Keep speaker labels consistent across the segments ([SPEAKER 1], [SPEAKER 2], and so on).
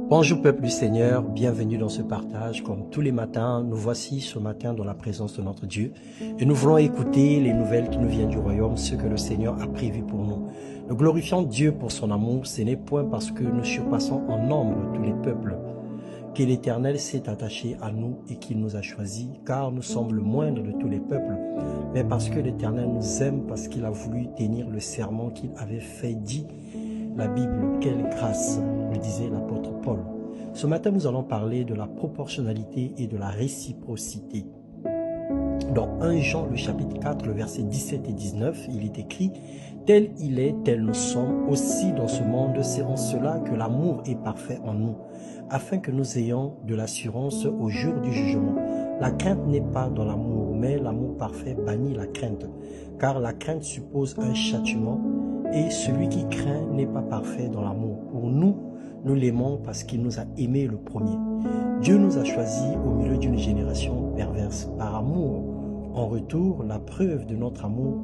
[SPEAKER 1] Bonjour peuple du Seigneur, bienvenue dans ce partage. Comme tous les matins, nous voici ce matin dans la présence de notre Dieu et nous voulons écouter les nouvelles qui nous viennent du royaume, ce que le Seigneur a prévu pour nous. Nous glorifions Dieu pour son amour, ce n'est point parce que nous surpassons en nombre tous les peuples que l'Éternel s'est attaché à nous et qu'il nous a choisis, car nous sommes le moindre de tous les peuples, mais parce que l'Éternel nous aime, parce qu'il a voulu tenir le serment qu'il avait fait, dit la Bible, quelle grâce, le disait l'apôtre Paul. Ce matin, nous allons parler de la proportionnalité et de la réciprocité. Dans 1 Jean, le chapitre 4, le verset 17 et 19, il est écrit « Tel il est, tel nous sommes aussi dans ce monde, c'est en cela que l'amour est parfait en nous, afin que nous ayons de l'assurance au jour du jugement. La crainte n'est pas dans l'amour, mais l'amour parfait bannit la crainte, car la crainte suppose un châtiment, et celui qui craint n'est pas parfait dans l'amour. Pour nous, nous l'aimons parce qu'il nous a aimés le premier. Dieu nous a choisis au milieu d'une génération perverse. Par amour, en retour, la preuve de notre amour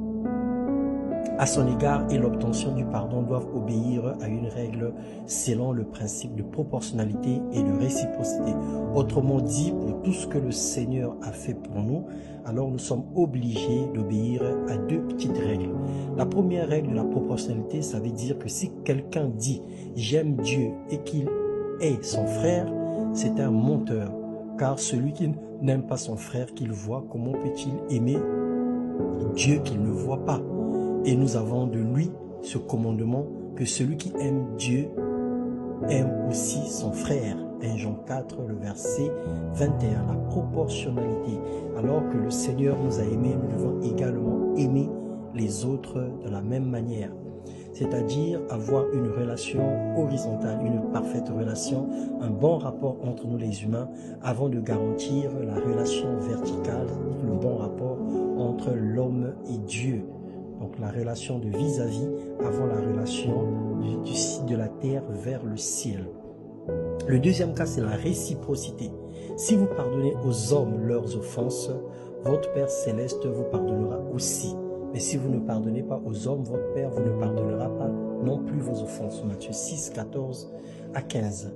[SPEAKER 1] à son égard et l'obtention du pardon doivent obéir à une règle selon le principe de proportionnalité et de réciprocité. Autrement dit, pour tout ce que le Seigneur a fait pour nous, alors nous sommes obligés d'obéir à deux petites règles. La première règle de la proportionnalité, ça veut dire que si quelqu'un dit « j'aime Dieu » et qu'il est son frère, c'est un menteur. Car celui qui n'aime pas son frère qu'il voit, comment peut-il aimer Dieu qu'il ne voit pas? Et nous avons de lui ce commandement que celui qui aime Dieu aime aussi son frère. 1 Jean 4, le verset 21, la proportionnalité. Alors que le Seigneur nous a aimés, nous devons également aimer les autres de la même manière. C'est-à-dire avoir une relation horizontale, une parfaite relation, un bon rapport entre nous les humains, avant de garantir la relation verticale, le bon rapport entre l'homme et Dieu. Donc la relation de vis-à-vis avant la relation de la terre vers le ciel. Le deuxième cas, c'est la réciprocité. Si vous pardonnez aux hommes leurs offenses, votre Père Céleste vous pardonnera aussi. Mais si vous ne pardonnez pas aux hommes, votre Père vous ne pardonnera pas non plus vos offenses. Matthieu 6, 14 à 15.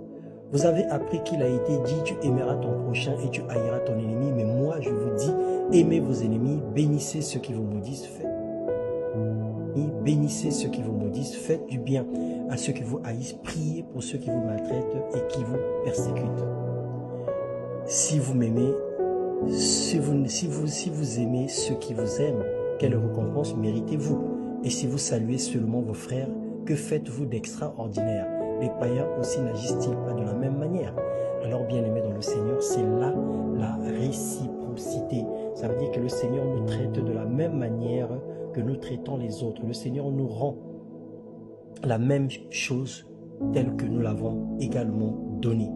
[SPEAKER 1] Vous avez appris qu'il a été dit, tu aimeras ton prochain et tu haïras ton ennemi. Mais moi, je vous dis, aimez vos ennemis, bénissez ceux qui vous maudissent, bénissez ceux qui vous maudissent, faites du bien à ceux qui vous haïssent, priez pour ceux qui vous maltraitent et qui vous persécutent. Si vous m'aimez, si vous aimez ceux qui vous aiment, quelle récompense méritez-vous? Et si vous saluez seulement vos frères, que faites-vous d'extraordinaire? Les païens aussi n'agissent-ils pas de la même manière? Alors, bien-aimés dans le Seigneur, c'est là la réciprocité. Ça veut dire que le Seigneur nous traite de la même manière que nous traitons les autres. Le Seigneur nous rend la même chose telle que nous l'avons également donnée.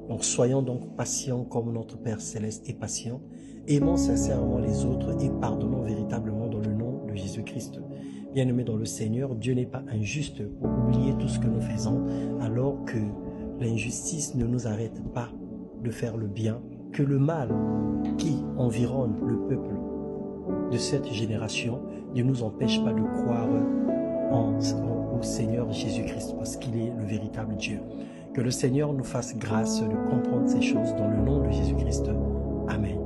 [SPEAKER 1] Donc, soyons donc patients comme notre Père Céleste est patient. Aimons sincèrement les autres et pardonnons véritablement dans le nom de Jésus-Christ. Bien-aimés dans le Seigneur, Dieu n'est pas injuste pour oublier tout ce que nous faisons, alors que l'injustice ne nous arrête pas de faire le bien, que le mal qui environne le peuple de cette génération ne nous empêche pas de croire au Seigneur Jésus-Christ, parce qu'il est le véritable Dieu. Que le Seigneur nous fasse grâce de comprendre ces choses dans le nom de Jésus-Christ. Amen.